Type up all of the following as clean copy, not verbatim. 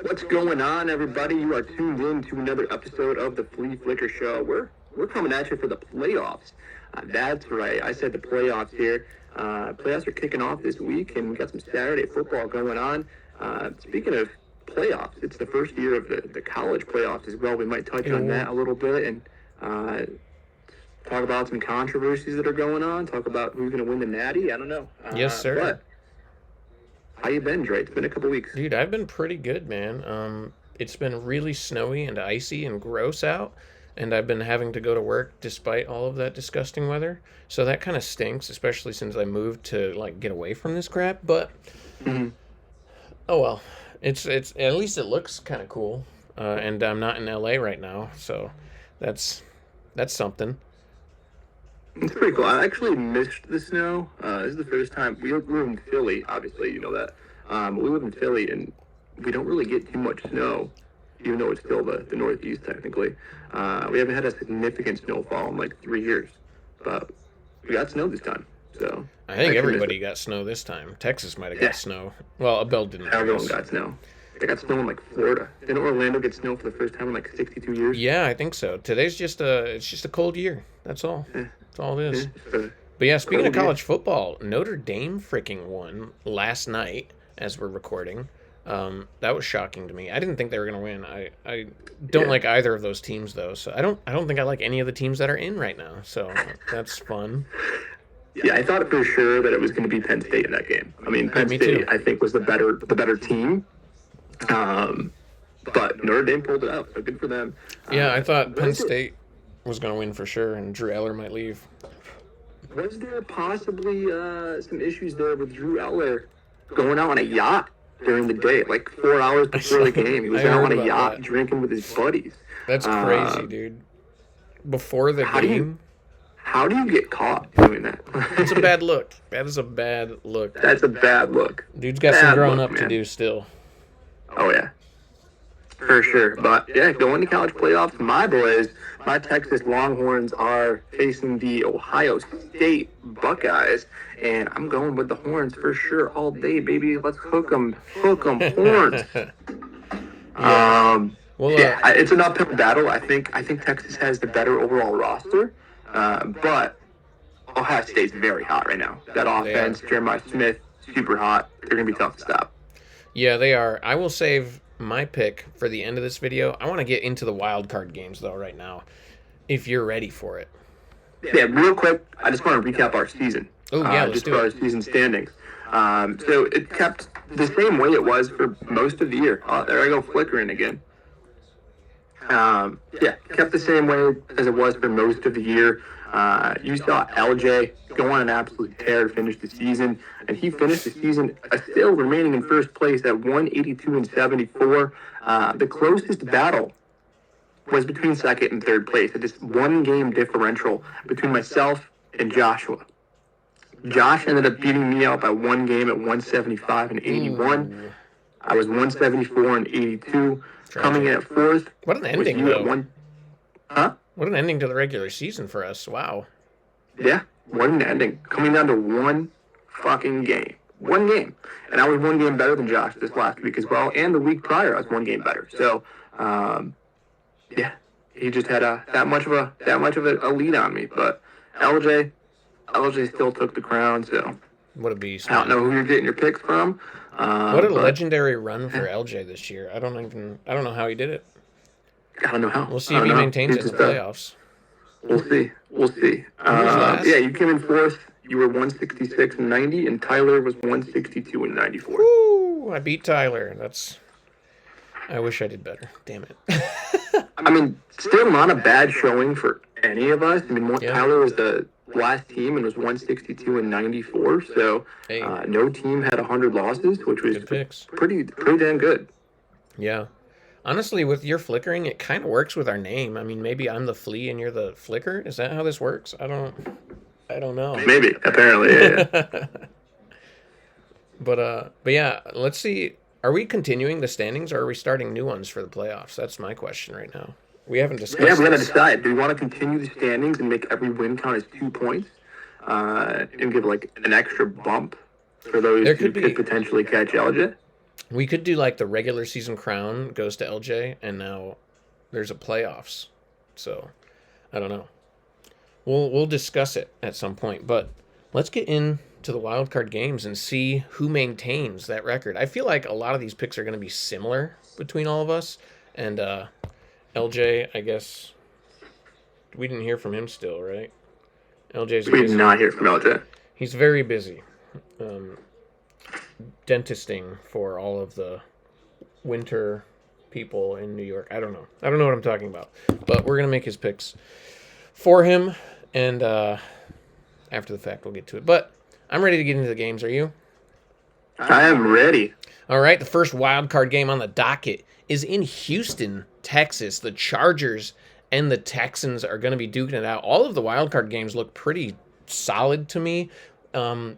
What's going on, everybody? You are tuned in to another episode of the Flea Flicker Show. We're coming at you for the playoffs. That's right. I said the playoffs here. Playoffs are kicking off this week, and we got some Saturday football going on. Speaking of playoffs, it's the first year of the college playoffs as well. We might touch on that a little bit and talk about some controversies that are going on. Talk about who's going to win the Natty. I don't know. Yes, sir. But how you been, Dre? It's been a couple weeks. Dude, I've been pretty good, man. It's been really snowy and icy and gross out, and I've been having to go to work despite all of that disgusting weather. So that kind of stinks, especially since I moved to get away from this crap. But oh well, it's at least it looks kind of cool, and I'm not in LA right now, so that's something. It's pretty cool. I actually missed the snow. This is the first time. We live in Philly, obviously, you know that. But we live in Philly, and we don't really get too much snow, even though it's still the Northeast, technically. We haven't had a significant snowfall in 3 years. But we got snow this time. So I think everybody got snow this time. Texas might have got snow. Well, Abel didn't. Everyone got snow. They got snow in Florida. Didn't Orlando get snow for the first time in 62 years? Yeah, I think so. Today's just a cold year. That's all. Yeah. That's all it is. But yeah, speaking of college football, Notre Dame freaking won last night as we're recording. That was shocking to me. I didn't think they were going to win. I don't like either of those teams though. So I don't think I like any of the teams that are in right now. So that's fun. Yeah, I thought for sure that it was going to be Penn State in that game. I mean, Penn State too. I think was the better team. But Notre Dame pulled it out. So good for them. Yeah, I thought Penn State was going to win for sure, and Drew Eller might leave. Was there possibly some issues there with Drew Eller going out on a yacht during the day, 4 hours before the game? He was out on a yacht drinking with his buddies. That's crazy, dude. Before the game? How do you get caught doing that? It's a bad look. That is a bad look. That's a bad look. Dude's got some growing up to do still. Oh, yeah. For sure. But, yeah, going to college playoffs, my boys, my Texas Longhorns are facing the Ohio State Buckeyes, and I'm going with the Horns for sure all day, baby. Let's hook 'em, Horns. It's an uphill battle. I think Texas has the better overall roster, but Ohio State's very hot right now. That offense, Jeremiah Smith, super hot. They're going to be tough to stop. Yeah, they are. I will save my pick for the end of this video. I want to get into the wild card games, though, right now, if you're ready for it. Yeah, real quick, I just want to recap our season. Oh, yeah, let's do it. Our season standings. So it kept the same way it was for most of the year. There I go flickering again. Kept the same way as it was for most of the year. You saw LJ go on an absolute tear to finish the season, and he finished the season still remaining in first place at 182-74. The closest battle was between second and third place. It just one game differential between myself and Joshua. Josh ended up beating me out by one game at 175-81. I was 174-82. Coming in at fourth. What an ending, though. What an ending to the regular season for us. Wow. Yeah, what an ending. Coming down to one fucking game. One game. And I was one game better than Josh this last week as well. And the week prior, I was one game better. So, he just had that much of a lead on me. But LJ still took the crown, so. What a beast. I don't know who you're getting your picks from. What a legendary run for LJ this year. I don't know how he did it. I don't know how. We'll see if he maintains it in the playoffs. We'll see. You came in fourth. You were 166-90, and Tyler was 162-94. Woo! I beat Tyler. I wish I did better. Damn it. I mean, still not a bad showing for any of us. I mean, Tyler was the last team and was 162-94. So no team had 100 losses, which was pretty damn good. Yeah. Honestly, with your flickering, it kind of works with our name. I mean, maybe I'm the Flea and you're the Flicker. Is that how this works? I don't know. Maybe. Apparently, yeah. But yeah, let's see. Are we continuing the standings or are we starting new ones for the playoffs? That's my question right now. We haven't discussed we got to decide. Do we want to continue the standings and make every win count as 2 points and give an extra bump for those who could potentially catch LJ? We could do like the regular season crown goes to LJ, and now there's a playoffs. So I don't know. We'll discuss it at some point, but let's get into the wild card games and see who maintains that record. I feel like a lot of these picks are going to be similar between all of us, and LJ. I guess we didn't hear from him still, right? LJ's We did not hear from LJ. He's very busy, dentisting for all of the winter people in New York. I don't know what I'm talking about, but we're gonna make his picks for him, and after the fact we'll get to it. But I'm ready to get into the games. Are you? I am ready. All right, the first wild card game on the docket is in Houston, Texas. The Chargers and the Texans are going to be duking it out. All of the wild card games look pretty solid to me.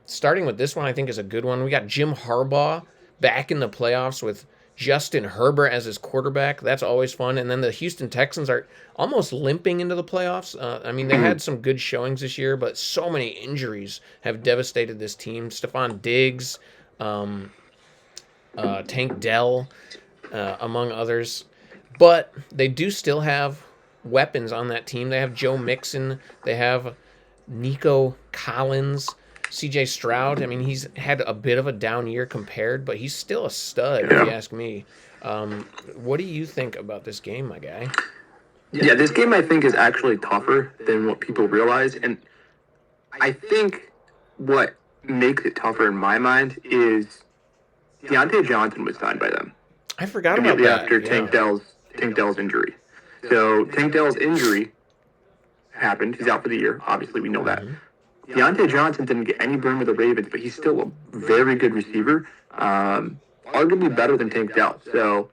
Starting with this one, I think is a good one. We got Jim Harbaugh back in the playoffs with Justin Herbert as his quarterback. That's always fun. And then the Houston Texans are almost limping into the playoffs. I mean, they had some good showings this year, but so many injuries have devastated this team. Stephon Diggs, Tank Dell, among others. But they do still have weapons on that team. They have Joe Mixon. They have Nico Collins, C.J. Stroud. I mean, he's had a bit of a down year compared, but he's still a stud, if you ask me. What do you think about this game, my guy? Yeah, this game I think is actually tougher than what people realize. And I think what makes it tougher in my mind is Deontay Johnson was signed by them. I forgot about immediately that. after Tank Dell's injury. So Tank Dell's injury happened. He's out for the year. Obviously, we know that. Deontay Johnson didn't get any burn with the Ravens, but he's still a very good receiver, arguably better than Tank Dell. So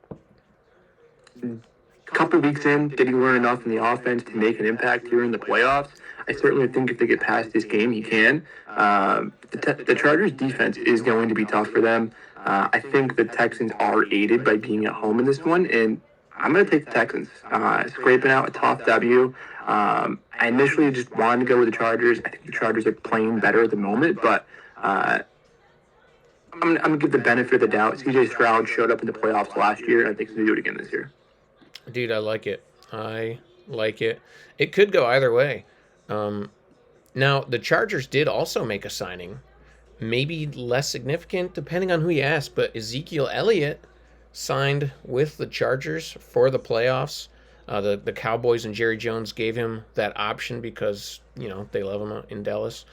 a couple weeks in, did he learn enough in the offense to make an impact here in the playoffs? I certainly think if they get past this game, he can. The Chargers' defense is going to be tough for them. I think the Texans are aided by being at home in this one, and I'm going to take the Texans, scraping out a tough W. I initially just wanted to go with the Chargers. I think the Chargers are playing better at the moment, but I'm going to give the benefit of the doubt. C.J. Stroud showed up in the playoffs last year, and I think he's going to do it again this year. Dude, I like it. I like it. It could go either way. Now, the Chargers did also make a signing, maybe less significant, depending on who you ask, but Ezekiel Elliott signed with the Chargers for the playoffs. The Cowboys and Jerry Jones gave him that option because, they love him in Dallas.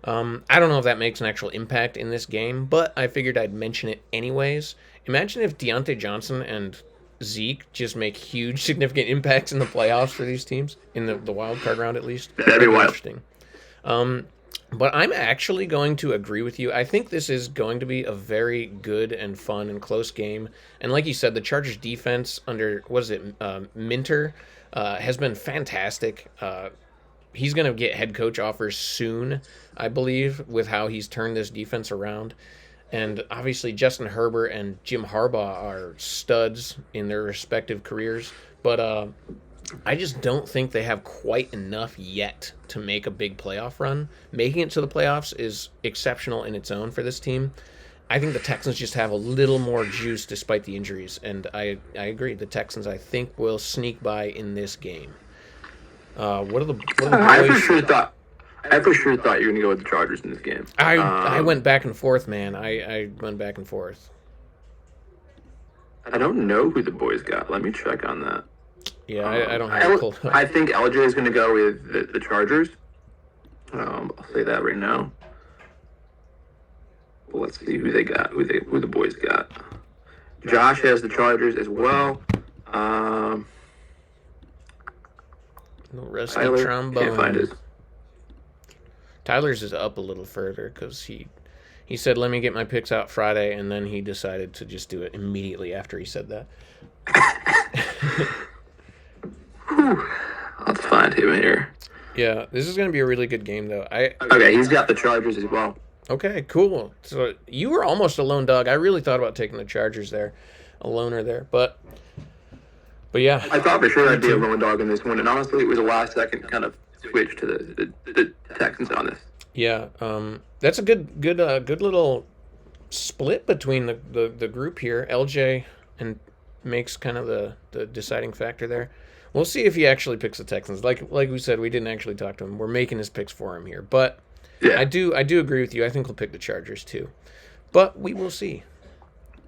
I don't know if that makes an actual impact in this game, but I figured I'd mention it anyways. Imagine if Deontay Johnson and Zeke just make huge, significant impacts in the playoffs for these teams, in the wild card round at least. That'd be wild. Interesting. But I'm actually going to agree with you. I think this is going to be a very good and fun and close game. And like you said, the Chargers defense under, Minter, has been fantastic. He's going to get head coach offers soon, I believe, with how he's turned this defense around. And obviously Justin Herbert and Jim Harbaugh are studs in their respective careers. But I just don't think they have quite enough yet to make a big playoff run. Making it to the playoffs is exceptional in its own for this team. I think the Texans just have a little more juice despite the injuries, and I agree. The Texans, I think, will sneak by in this game. What are the boys? I for sure thought you were going to go with the Chargers in this game. I went back and forth, man. I went back and forth. I don't know who the boys got. Let me check on that. Yeah, I don't have it pulled up. I think LJ is going to go with the Chargers. I'll say that right now. Well, let's see who they got. Who the boys got. Josh has the Chargers as well. No rusty Tyler, trombone. can't find his. Tyler's is up a little further because he said, "Let me get my picks out Friday," and then he decided to just do it immediately after he said that. Let's find him here. Yeah, this is going to be a really good game, though. Okay, he's got the Chargers as well. Okay, cool. So you were almost a lone dog. I really thought about taking the Chargers there, a loner there, but yeah. I thought for sure I'd be a lone dog in this one, and honestly, it was a last-second kind of switch to the Texans on this. Yeah, that's a good little split between the group here. LJ and makes kind of the deciding factor there. We'll see if he actually picks the Texans. Like we said, we didn't actually talk to him. We're making his picks for him here. But Yeah. I do agree with you. I think he'll pick the Chargers too. But we will see.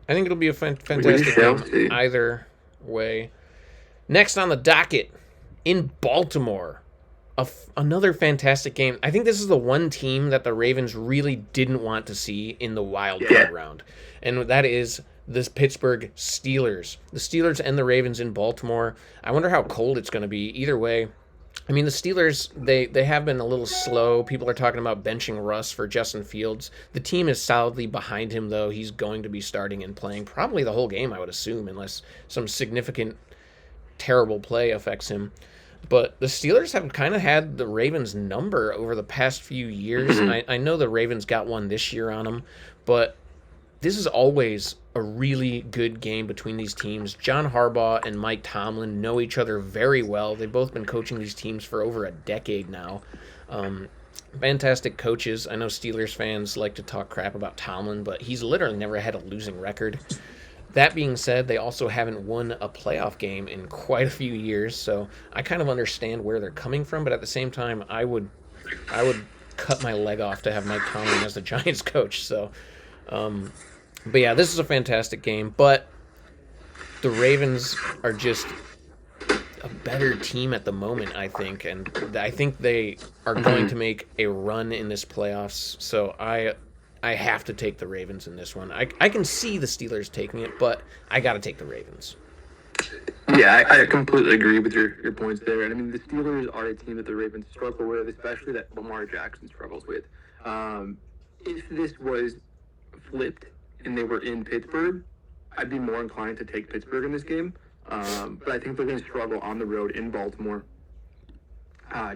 I think it'll be a fantastic shall game see. either way. Next on the docket, in Baltimore, another fantastic game. I think this is the one team that the Ravens really didn't want to see in the wild card round, and that is the Pittsburgh Steelers. The Steelers and the Ravens in Baltimore. I wonder how cold it's going to be. Either way, I mean, the Steelers, they have been a little slow. People are talking about benching Russ for Justin Fields. The team is solidly behind him, though. He's going to be starting and playing probably the whole game, I would assume, unless some significant terrible play affects him. But the Steelers have kind of had the Ravens' number over the past few years. I know the Ravens got one this year on them, but this is always a really good game between these teams. John Harbaugh and Mike Tomlin know each other very well. They've both been coaching these teams for over a decade now. Fantastic coaches. I know Steelers fans like to talk crap about Tomlin, but he's literally never had a losing record. That being said, they also haven't won a playoff game in quite a few years, so I kind of understand where they're coming from, but at the same time, I would cut my leg off to have Mike Tomlin as the Giants coach. So, but yeah, this is a fantastic game, but the Ravens are just a better team at the moment, I think, and I think they are going to make a run in this playoffs, so I have to take the Ravens in this one. I can see the Steelers taking it, but I got to take the Ravens. Yeah, I completely agree with your points there. And I mean, the Steelers are a team that the Ravens struggle with, especially that Lamar Jackson struggles with. If this was flipped and they were in Pittsburgh, I'd be more inclined to take Pittsburgh in this game. But I think they're going to struggle on the road in Baltimore.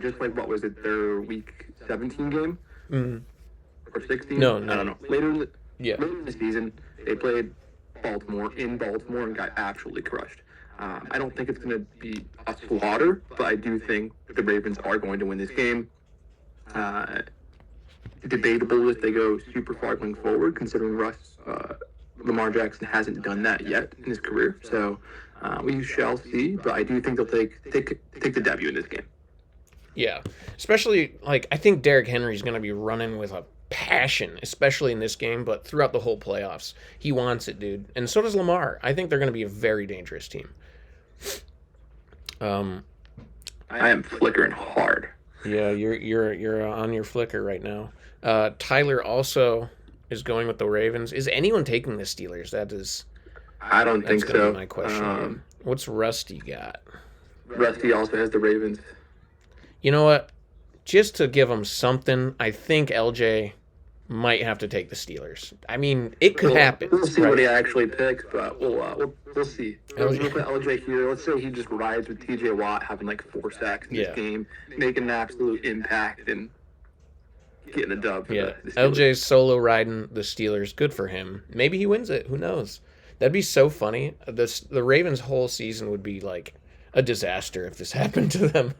Just like, what was it, their Week 17 game? Mm-hmm. Or 16? No. I don't know. Later in the season, they played Baltimore and got absolutely crushed. I don't think it's going to be a slaughter, but I do think the Ravens are going to win this game. Debatable if they go super far going forward, considering Lamar Jackson hasn't done that yet in his career. So we shall see, but I do think they'll take the W in this game. Yeah, especially, I think Derrick Henry's going to be running with a passion, especially in this game, but throughout the whole playoffs. He wants it, dude. And so does Lamar. I think they're going to be a very dangerous team. I am flickering hard. Yeah, you're on your flicker right now. Tyler also is going with the Ravens. Is anyone taking the Steelers? I don't think so. Be my question. What's Rusty got? Rusty also has the Ravens. You know what? Just to give him something, I think LJ might have to take the Steelers. I mean, it could happen. We'll see what he actually picks, but we'll see. Let's look at LJ here. Let's say he just rides with TJ Watt, having 4 sacks in this game, making an absolute impact and getting a dub. Yeah, LJ's solo riding the Steelers. Good for him. Maybe he wins it. Who knows? That'd be so funny. The Ravens' whole season would be a disaster if this happened to them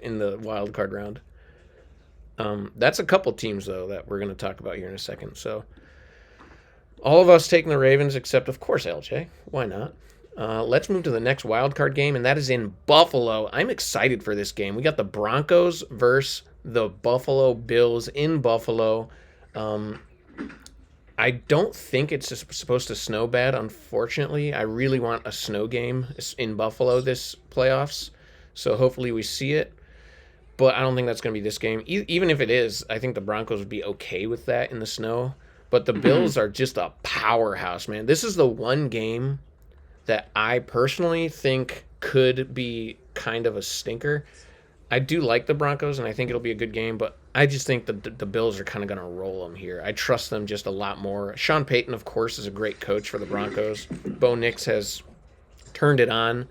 in the wild card round. That's a couple teams, though, that we're going to talk about here in a second. So, all of us taking the Ravens, except, of course, LJ. Why not? Let's move to the next wild card game, and that is in Buffalo. I'm excited for this game. We got the Broncos versus the Buffalo Bills in Buffalo. I don't think it's supposed to snow bad, unfortunately. I really want a snow game in Buffalo this playoffs, so hopefully we see it. But I don't think that's going to be this game. Even if it is, I think the Broncos would be okay with that in the snow. But the Bills are just a powerhouse, man. This is the one game that I personally think could be kind of a stinker. I do like the Broncos, and I think it'll be a good game, but I just think the Bills are kind of going to roll them here. I trust them just a lot more. Sean Payton, of course, is a great coach for the Broncos. Bo Nix has turned it on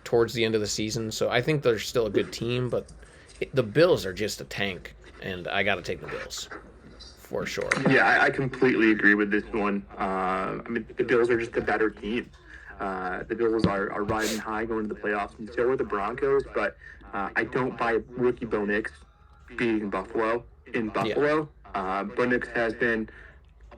towards the end of the season, so I think they're still a good team, but the Bills are just a tank, and I got to take the Bills for sure. Yeah, I completely agree with this one. I mean, the Bills are just a better team. The Bills are riding high going to the playoffs, and so are the Broncos, but I don't buy rookie Bo Nix beating Buffalo in Buffalo. Bo Nix has been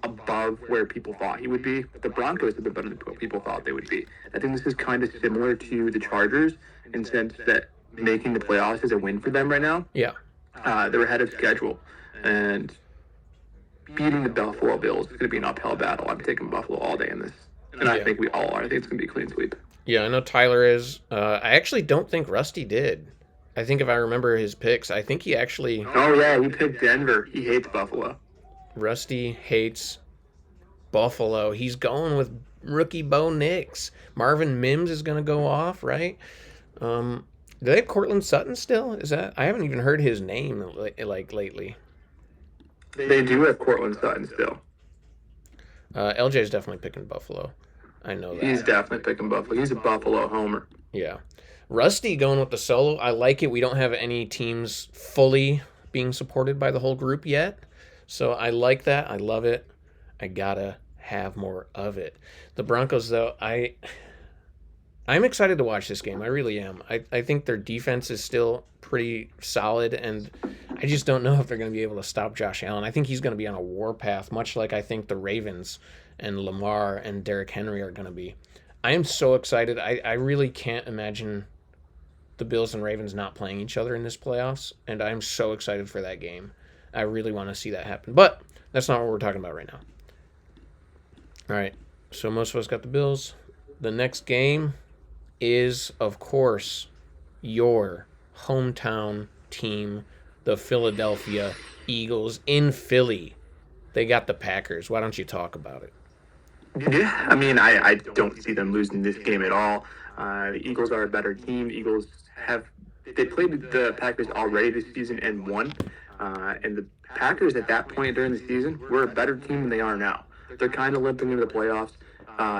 above where people thought he would be. The Broncos have been better than people thought they would be. I think this is kind of similar to the Chargers in the sense that making the playoffs is a win for them right now. Yeah. They're ahead of schedule, and beating the Buffalo Bills is going to be an uphill battle. I'm taking Buffalo all day in this, and I think we all are. I think it's going to be a clean sweep. Yeah, I know Tyler is. I actually don't think Rusty did. I think if I remember his picks, I think he actually... Oh, yeah, he picked Denver. He hates Buffalo. Rusty hates Buffalo. He's going with rookie Bo Nix. Marvin Mims is going to go off, right? Do they have Cortland Sutton still? Is that... I haven't even heard his name, like, lately. They do have Cortland Sutton still. LJ's definitely picking Buffalo. I know that. He's definitely picking Buffalo. He's a Buffalo homer. Yeah. Rusty going with the solo. I like it. We don't have any teams fully being supported by the whole group yet. So I like that. I love it. I gotta have more of it. The Broncos, though, I'm excited to watch this game. I really am. I think their defense is still pretty solid, and I just don't know if they're going to be able to stop Josh Allen. I think he's going to be on a warpath, much like I think the Ravens and Lamar and Derrick Henry are going to be. I am so excited. I really can't imagine the Bills and Ravens not playing each other in this playoffs, and I'm so excited for that game. I really want to see that happen. But that's not what we're talking about right now. All right, so most of us got the Bills. The next game is, of course, your hometown team, the Philadelphia Eagles in Philly. They got the Packers. Why don't you talk about it? Yeah, I mean, I don't see them losing this game at all. The Eagles are a better team. The Eagles they played the Packers already this season and won. And the Packers at that point during the season were a better team than they are now. They're kind of limping into the playoffs.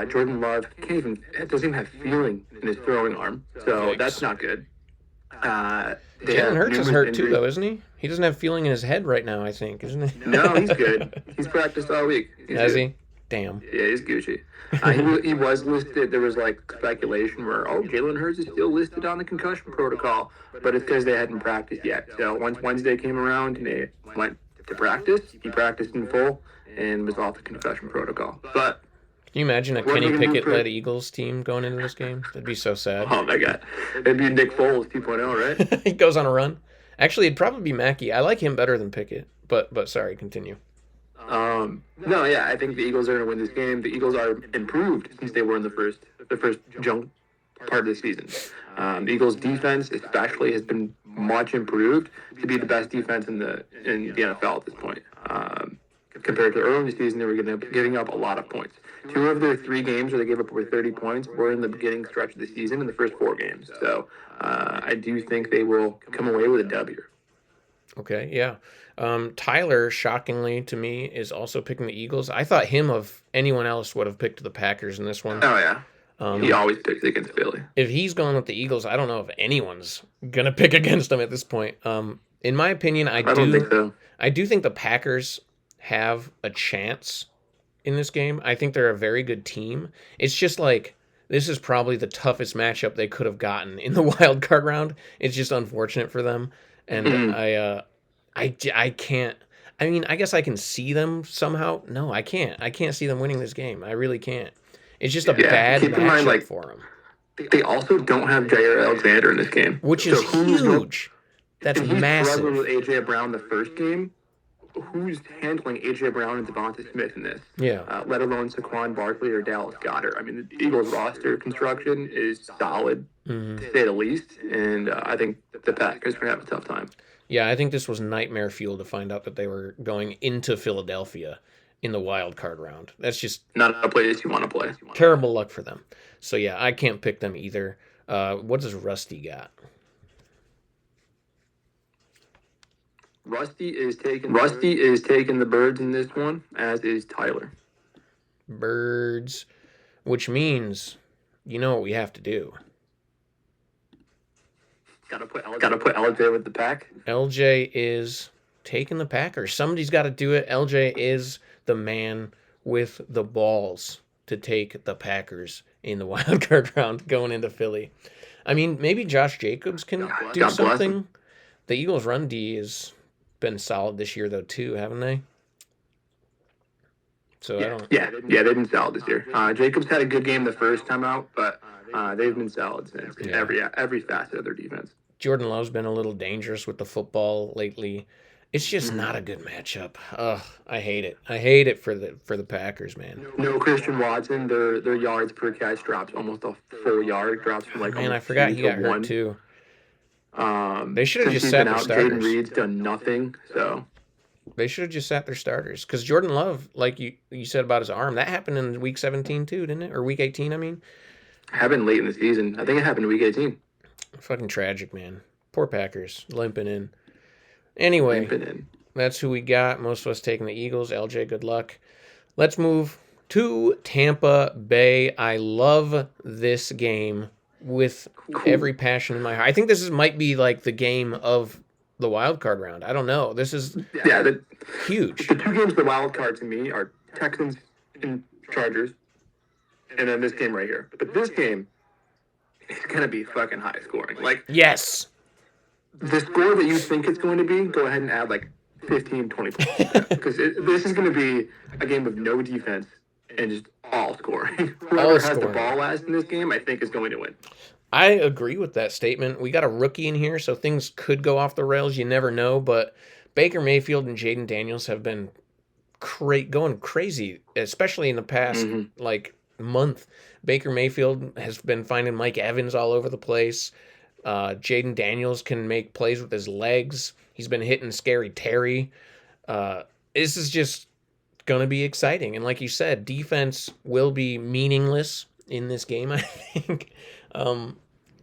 Jordan Love doesn't even have feeling in his throwing arm, so that's not good. Jalen Hurts is hurt too, though, isn't he? He doesn't have feeling in his head right now, I think, isn't he? No, he's good. He's practiced all week. Has he? Damn. Yeah, he's Gucci. He was listed. There was speculation where, Jalen Hurts is still listed on the concussion protocol, but it's because they hadn't practiced yet. So once Wednesday came around and they went to practice, he practiced in full and was off the concussion protocol. But can you imagine a Kenny Pickett-led Eagles team going into this game? That'd be so sad. Oh, my God. It'd be Nick Foles 2.0, right? He goes on a run. Actually, it'd probably be Mackey. I like him better than Pickett. But sorry, continue. No, yeah, I think the Eagles are going to win this game. The Eagles are improved since they were in the first jump part of the season. The Eagles' defense, especially, has been much improved to be the best defense in the NFL at this point. Compared to early in the season, they were giving up a lot of points. 2 of their 3 games where they gave up over 30 points were in the beginning stretch of the season in the first 4 games. So I do think they will come away with a W. Okay, yeah. Tyler, shockingly to me, is also picking the Eagles. I thought him of anyone else would have picked the Packers in this one. Oh, yeah. He always picks against Philly. If he's going with the Eagles, I don't know if anyone's going to pick against them at this point. In my opinion, I don't think so. I do think the Packers have a chance in this game. I think they're a very good team. It's just this is probably the toughest matchup they could have gotten in the wild card round. It's just unfortunate for them. And I can't. I mean, I guess I can see them somehow. No, I can't. I can't see them winning this game. I really can't. It's just a bad matchup for them. They also don't have Jair Alexander in this game, which is huge. That's massive. Struggling with AJ Brown the first game. Who's handling AJ Brown and Devonta Smith in this? Yeah. Let alone Saquon Barkley or Dallas Goedert. I mean, the Eagles roster construction is solid, to say the least, and I think the Packers are going to have a tough time. Yeah, I think this was nightmare fuel to find out that they were going into Philadelphia in the wild card round. That's just not a place you want to play. Terrible luck for them. So yeah, I can't pick them either. What does Rusty got? Rusty is taking the Birds in this one, as is Tyler. Birds, which means you know what we have to do. Gotta put LJ with the pack. LJ is taking the Packers. Somebody's got to do it. LJ is the man with the balls to take the Packers in the wild card round going into Philly. I mean, maybe Josh Jacobs can do something. The Eagles' run D has been solid this year, though, too, haven't they? So I don't. Yeah, they've been solid this year. Jacobs had a good game the first time out, but they've been solid since in every facet of their defense. Jordan Love's been a little dangerous with the football lately. It's just not a good matchup. Ugh, I hate it. I hate it for the Packers, man. No Christian Watson. Their yards per catch drops almost a full yard. Drops from like Man, I forgot he got hurt too. They should have just sat their starters. Jaden Reed's done nothing, so they should have just sat their starters. Because Jordan Love, like you said about his arm, that happened in week 17 too, didn't it? Or week 18, I mean. Happened late in the season. I think it happened in week 18. Fucking tragic, man. Poor Packers limping in. Anyway, that's who we got. Most of us taking the Eagles. LJ, good luck. Let's move to Tampa Bay. I love this game with every passion in my heart. I think this might be like the game of the wild card round. I don't know. This is huge. The two games of the wild card to me are Texans and Chargers, and then this game right here. But this game is going to be fucking high scoring. Like, yes. The score that you think it's going to be, go ahead and add like 15, 20 points. Because this is going to be a game of no defense and just all scoring. Whoever has the ball last in this game, I think, is going to win. I agree with that statement. We got a rookie in here, so things could go off the rails. You never know. But Baker Mayfield and Jaden Daniels have been going crazy, especially in the past month. Baker Mayfield has been finding Mike Evans all over the place. Jaden Daniels can make plays with his legs. He's been hitting Scary Terry. This is just going to be exciting. And like you said, defense will be meaningless in this game, I think.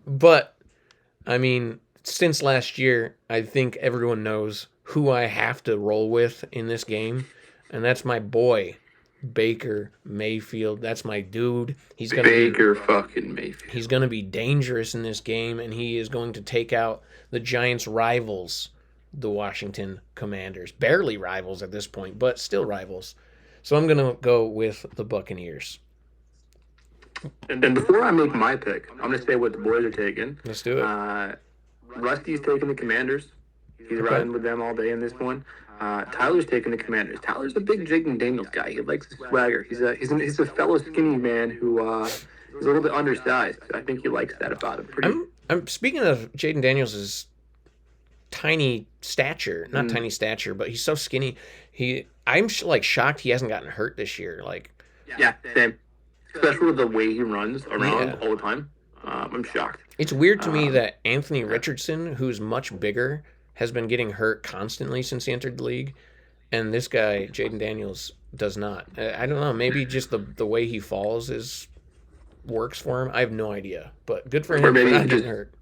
But, I mean, since last year, I think everyone knows who I have to roll with in this game. And that's my boy, Baker Mayfield. That's my dude. He's gonna fucking Mayfield. He's gonna be dangerous in this game, and he is going to take out the Giants' rivals, the Washington Commanders. Barely rivals at this point, but still rivals. So I'm gonna go with the Buccaneers. And then before I make my pick, I'm gonna say what the boys are taking. Let's do it. Rusty's taking the Commanders. He's riding with them all day in this one. Tyler's taking the Commanders. Tyler's a big Jaden Daniels guy. He likes his swagger. He's a fellow skinny man who is a little bit undersized. I think he likes that about him. I'm speaking of Jaden Daniels' tiny stature, not tiny stature, but he's so skinny. I'm shocked he hasn't gotten hurt this year. Yeah, same. Especially with the way he runs around all the time. I'm shocked. It's weird to me that Anthony Richardson, who's much bigger, has been getting hurt constantly since he entered the league, and this guy, Jaden Daniels, does not. I don't know. Maybe just the way he falls works for him. I have no idea, but good for him for not getting hurt.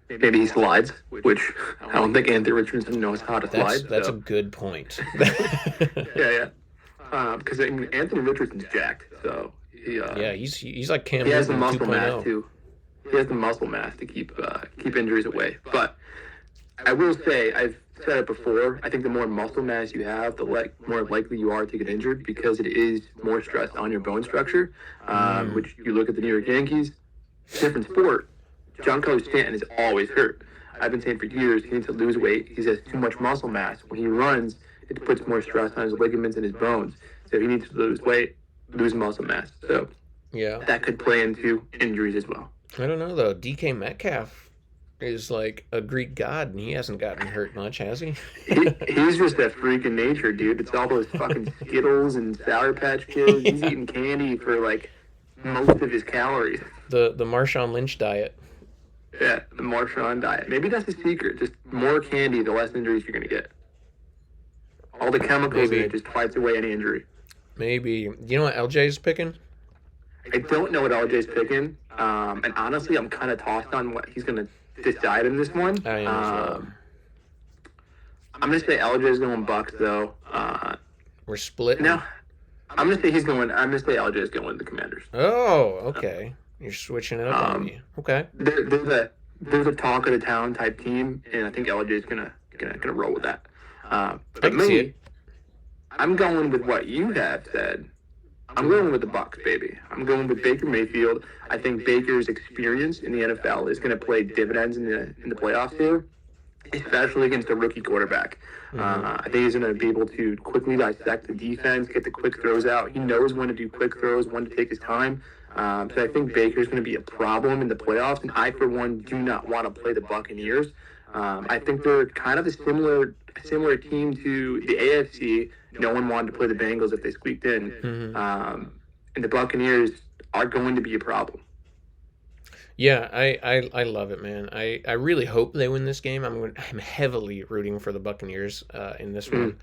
Maybe he slides, which I don't think Anthony Richardson knows how to slide. That's a good point. Yeah. Because Anthony Richardson's jacked, so he's like Cam Newton. He has the muscle 2.0. mass too. He has the muscle mass to keep injuries away. But I will say, I've said it before, I think the more muscle mass you have, the more likely you are to get injured because it is more stress on your bone structure, which you look at the New York Yankees, different sport. Giancarlo Stanton is always hurt. I've been saying for years he needs to lose weight. He has too much muscle mass. When he runs, it puts more stress on his ligaments and his bones. So he needs to lose weight, lose muscle mass. So that could play into injuries as well. I don't know, though. DK Metcalf is like a Greek god, and he hasn't gotten hurt much, has he? He's just a freak of nature, dude. It's all those fucking Skittles and Sour Patch Kids. He's eating candy for, most of his calories. The Marshawn Lynch diet. Yeah, the Marshawn diet. Maybe that's the secret. Just more candy, the less injuries you're going to get. All the chemicals in it just fights away any injury. Maybe. You know what LJ's picking? I don't know what LJ's picking. And honestly, I'm kind of tossed on what he's going to decide in this one. I'm going to say LJ's going Bucks, though. We're splitting. No, I'm going to say LJ's going with the Commanders. Oh, okay. You're switching it up on me. Okay. They're the talk of the town type team, and I think LJ's gonna roll with that. But me, I'm going with what you have said. I'm going with the Bucks, baby. I'm going with Baker Mayfield. I think Baker's experience in the NFL is going to play dividends in the playoffs here. especially against a rookie quarterback. I think he's going to be able to quickly dissect the defense, get the quick throws out. He knows when to do quick throws, when to take his time. So I think Baker's going to be a problem in the playoffs, and I, for one, do not want to play the Buccaneers. I think they're kind of a similar team to the AFC. No one wanted to play the Bengals if they squeaked in. And the Buccaneers are going to be a problem. Yeah, I love it, man. I really hope they win this game. I'm heavily rooting for the Buccaneers in this one.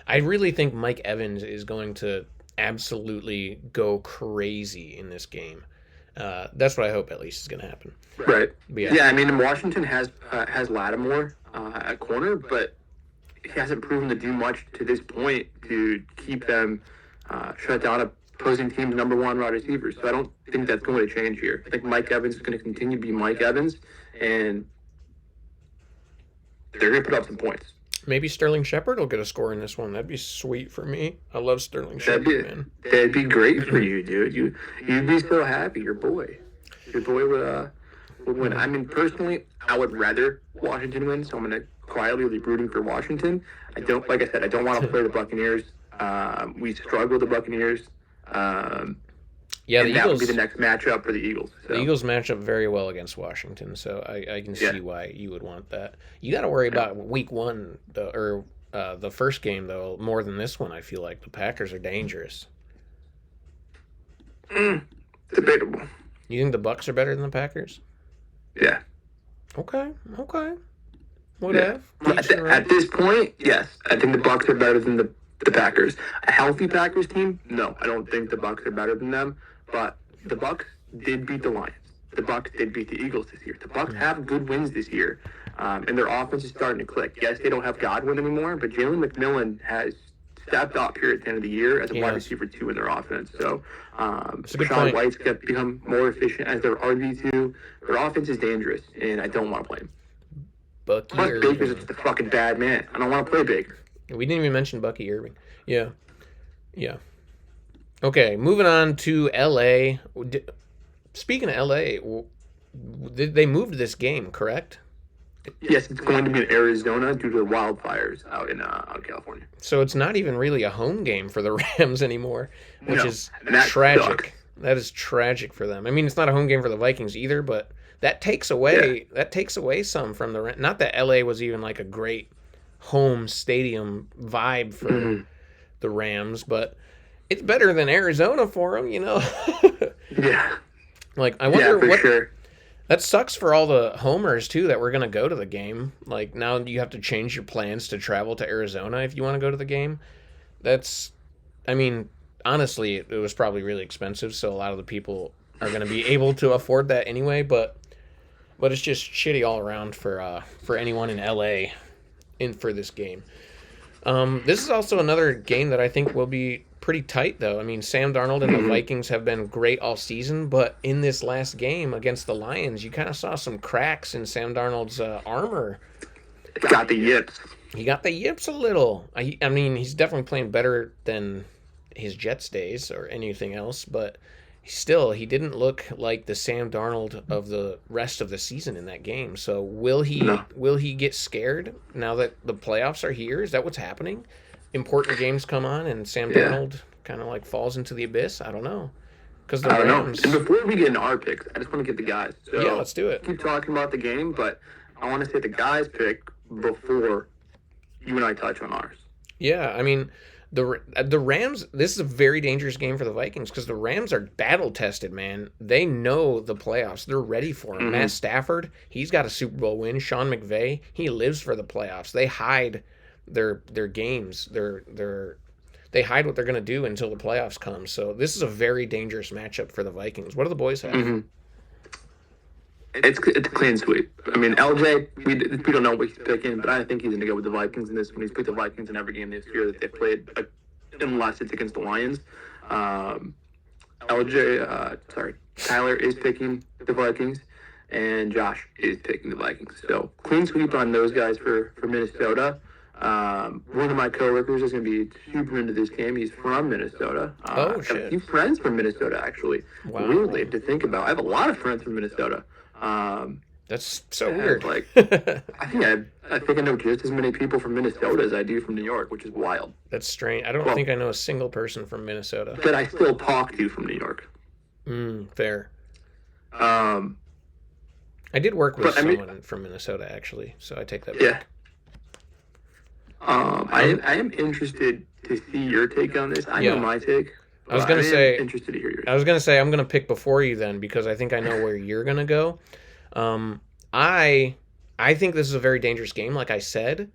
I really think Mike Evans is going to absolutely go crazy in this game. That's what I hope at least is going to happen. Right. But yeah, I mean, Washington has Lattimore at corner, but he hasn't proven to do much to this point to keep them shut down opposing team's number one wide receivers. So I don't think that's going to change here. I think Mike Evans is going to continue to be Mike Evans, and they're going to put up some points. Maybe Sterling Shepard will get a score in this one. That'd be sweet for me. I love Sterling Shepard, man. That'd be great for you, dude. You'd be so happy. Your boy would win. I mean, personally, I would rather Washington win, so I'm going to quietly be rooting for Washington. I don't want to play the Buccaneers. We struggle with the Buccaneers. Yeah, the Eagles, that would be the next matchup for the Eagles. So. The Eagles match up very well against Washington, so I can see why you would want that. You got to worry about week one, the first game, though, more than this one, I feel like. The Packers are dangerous. Debatable. You think the Bucs are better than the Packers? Yeah. Okay. Whatever. Yeah. At this point, yes. I think the Bucs are better than the Packers. A healthy Packers team? No, I don't think the Bucs are better than them. But the Bucs did beat the Lions. The Bucs did beat the Eagles this year. The Bucs have good wins this year, and their offense is starting to click. Yes, they don't have Godwin anymore, but Jalen McMillan has stepped up here at the end of the year as a wide receiver 2 in their offense. So, Sean White's become more efficient as their RB2. Their offense is dangerous, and I don't want to play him. Plus, Baker's just a fucking bad man. I don't want to play Baker. We didn't even mention Bucky Irving. Yeah. Okay, moving on to L.A. Speaking of L.A., they moved this game, correct? Yes, it's going to be in Arizona due to the wildfires out in California. So it's not even really a home game for the Rams anymore, which is tragic. Sucks. That is tragic for them. I mean, it's not a home game for the Vikings either, but that takes away some from the Rams. Not that L.A. was even like a great home stadium vibe for the Rams, but it's better than Arizona for them, Yeah. Like, I wonder what. Sure. That sucks for all the homers too that were going to go to the game. Like, now you have to change your plans to travel to Arizona if you want to go to the game. I mean, honestly, it was probably really expensive, so a lot of the people are going to be able to afford that anyway. But it's just shitty all around for anyone in LA for this game. This is also another game that I think will be pretty tight, though. I mean, Sam Darnold and the Vikings have been great all season, but in this last game against the Lions, you kind of saw some cracks in Sam Darnold's armor. Got the yips. He got the yips a little. I mean, he's definitely playing better than his Jets days or anything else, but still, he didn't look like the Sam Darnold of the rest of the season in that game. So will he get scared now that the playoffs are here? Is that what's happening? Important games come on and Sam Darnold kind of like falls into the abyss? I don't know. Because the Rams... And before we get into our picks, I just want to get the guys. So yeah, let's do it. Keep talking about the game, but I want to say the guys' pick before you and I touch on ours. Yeah, I mean... The Rams, this is a very dangerous game for the Vikings because the Rams are battle-tested, man. They know the playoffs. They're ready for them. Matt Stafford, he's got a Super Bowl win. Sean McVay, he lives for the playoffs. They hide their games. They hide what they're going to do until the playoffs come. So this is a very dangerous matchup for the Vikings. What do the boys have? It's a clean sweep. I mean, LJ, we don't know what he's picking, but I think he's going to go with the Vikings in this one. He's picked the Vikings in every game this year that they've played, unless it's against the Lions. Tyler is picking the Vikings, and Josh is picking the Vikings. So clean sweep on those guys for Minnesota. One of my coworkers is going to be super into this game. He's from Minnesota. Oh, shit. I have a few friends from Minnesota, actually. Wow. Weirdly to think about. I have a lot of friends from Minnesota. That's so And, weird. like, I think I know just as many people from Minnesota as I do from New York, which is wild. That's strange. I don't Well, think I know a single person from Minnesota. that I still talk to from New York. Fair. Um, I did work with but I mean, someone from Minnesota, actually, so I take that yeah. back. I am interested to see your take on this. I know Yeah. my take. I was But gonna I am say, interested to hear yours. I was gonna say, I'm gonna pick before you then because I think I know where you're gonna go. Um, I, I think this is a very dangerous game, like I said.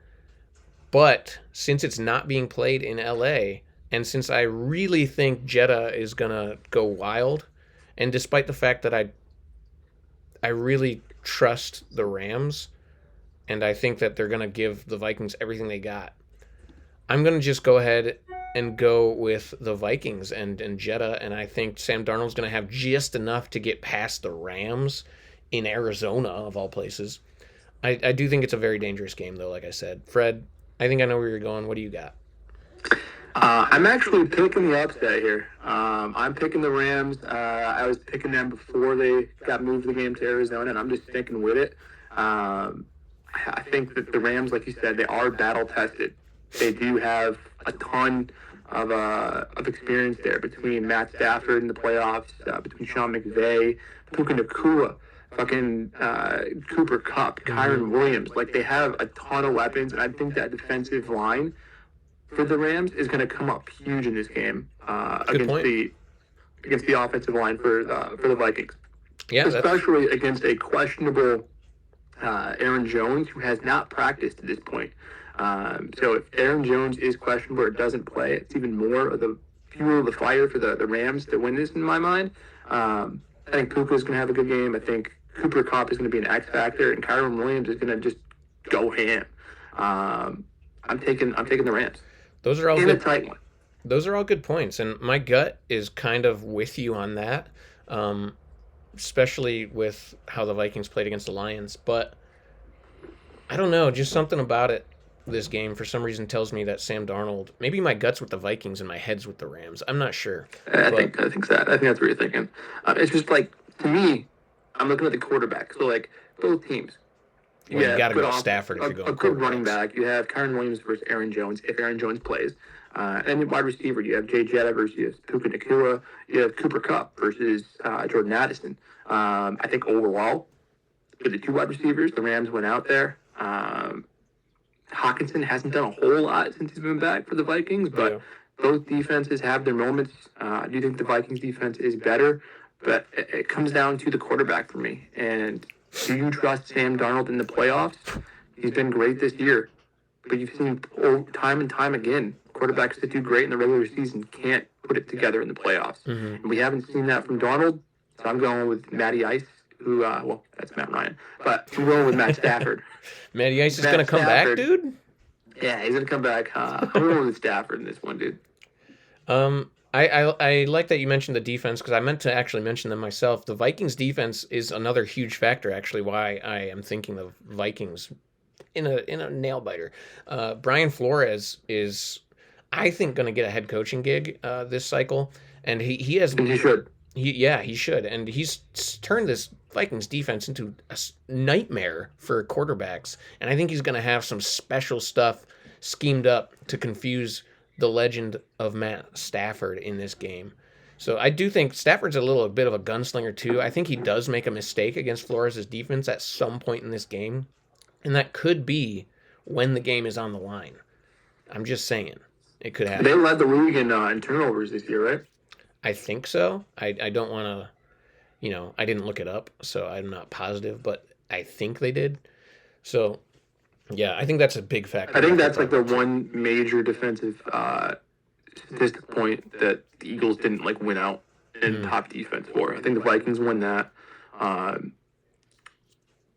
But since it's not being played in LA, and since I really think Jeddah is gonna go wild, and despite the fact that I really trust the Rams, and I think that they're gonna give the Vikings everything they got, I'm gonna just go ahead and go with the Vikings and Jeddah, and I think Sam Darnold's gonna have just enough to get past the Rams in Arizona of all places. I do think it's a very dangerous game though, like I said. Fred, I think I know where you're going. What do you got? I'm actually picking the upset here. I'm picking the Rams. I was picking them before they got moved the game to Arizona, and I'm just sticking with it. I think that the Rams, like you said, they are battle tested. They do have a ton of experience there between Matt Stafford in the playoffs, between Sean McVay, Puka Nakua, fucking Cooper Kupp, Kyron Williams. Like, they have a ton of weapons, and I think that defensive line for the Rams is going to come up huge in this game against the offensive line for the Vikings. Yeah, especially against a questionable Aaron Jones, who has not practiced at this point. So if Aaron Jones is questionable or doesn't play, it's even more of the fuel of the fire for the Rams to win this, in my mind. I think Puka is going to have a good game. I think Cooper Kupp is going to be an X factor, and Kyron Williams is going to just go ham. I'm taking the Rams. those are all In good. a tight one. Those are all good points, and my gut is kind of with you on that, especially with how the Vikings played against the Lions. But I don't know, just something about it. This game, for some reason, tells me that Sam Darnold. Maybe my guts with the Vikings and my head's with the Rams. I'm not sure. I think that's what you're thinking. It's just like, to me, I'm looking at the quarterback. So, like, both teams. Well, you got to go with Stafford if you're going a good running quarterbacks. back. You have Kyron Williams versus Aaron Jones if Aaron Jones plays. And wide receiver, you have Jay Jetta versus Puka Nakua. You have Cooper Kupp versus Jordan Addison. I think overall, for the two wide receivers, the Rams went out there. Hawkinson hasn't done a whole lot since he's been back for the Vikings, but both defenses have their moments. I do think the Vikings defense is better, but it comes down to the quarterback for me. And do you trust Sam Darnold in the playoffs? He's been great this year, but you've seen time and time again, quarterbacks that do great in the regular season can't put it together in the playoffs. And we haven't seen that from Darnold, so I'm going with Matty Ice, who, well, that's Matt Ryan, but I'm going with Matt Stafford. Matty Ice is going to come back, dude? Yeah, he's going to come back. I'm going with Stafford in this one, dude. I like that you mentioned the defense because I meant to actually mention them myself. The Vikings defense is another huge factor, actually, why I am thinking of Vikings in a nail biter. Brian Flores is, I think, going to get a head coaching gig this cycle, and he has. And he should. He should, and he's turned this Vikings defense into a nightmare for quarterbacks, and I think he's going to have some special stuff schemed up to confuse the legend of Matt Stafford in this game. So I do think Stafford's a bit of a gunslinger too. I think he does make a mistake against Flores' defense at some point in this game, and that could be when the game is on the line. I'm just saying, it could happen. They led the league in turnovers this year, right? I think so. I don't want to, I didn't look it up, so I'm not positive, but I think they did. So, yeah, I think that's a big factor. I think that's like the one major defensive statistic point that the Eagles didn't win out in top defense for. I think the Vikings won that.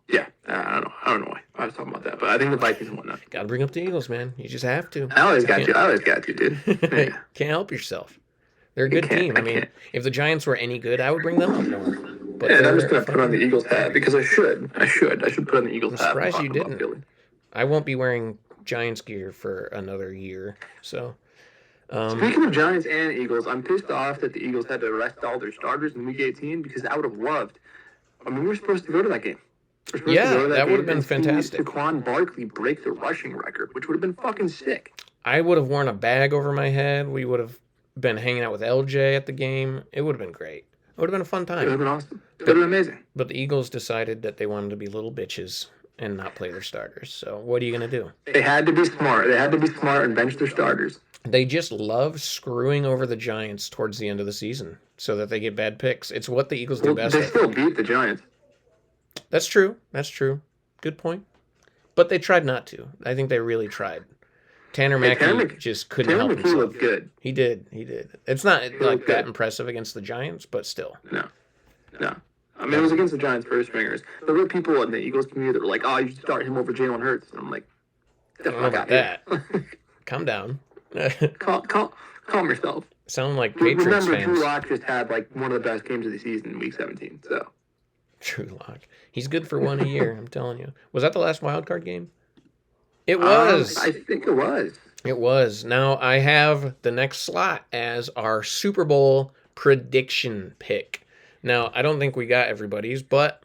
Yeah, I don't know why I was talking about that, but I think the Vikings won that. Got to bring up the Eagles, man. You just have to. I always got you, dude. Yeah. Can't help yourself. They're a good team. I mean, if the Giants were any good, I would bring them up more. But and I'm just going to put on the Eagles hat because I should put on the Eagles hat. I'm surprised you didn't. I won't be wearing Giants gear for another year. So, speaking of Giants and Eagles, I'm pissed off that the Eagles had to arrest all their starters in Week 18 because I would have loved. I mean, we were supposed to go to that game. We're supposed to Yeah, go to that would have game been and see fantastic. Saquon Barkley break the rushing record, which would have been fucking sick. I would have worn a bag over my head. We would have been hanging out with LJ at the game. It would have been great. It would have been a fun It would time. have been awesome. It would have been amazing. But the Eagles decided that they wanted to be little bitches and not play their starters. So what are you going to do? They had to be smart. They had to be smart and bench their starters. They just love screwing over the Giants towards the end of the season so that they get bad picks. It's what the Eagles do Well, best. they still beat the Giants. That's true. That's true. Good point. But they tried not to. I think they really tried. Tanner Mackey just couldn't help himself. Looked good. He did. It's not like looked that good. impressive against the Giants, but still. No. I mean, it was against the Giants' first stringers. There were people in the Eagles community that were like, "Oh, you should start him over Jalen Hurts." And I'm like, I don't know about that. Calm down. calm yourself. Sound like Patriots Remember, fans. Drew Lock just had like one of the best games of the season in Week 17. So Drew Lock. He's good for one a year, I'm telling you. Was that the last wild card game? It was. I think it was. It was. Now I have the next slot as our Super Bowl prediction pick. Now, I don't think we got everybody's, but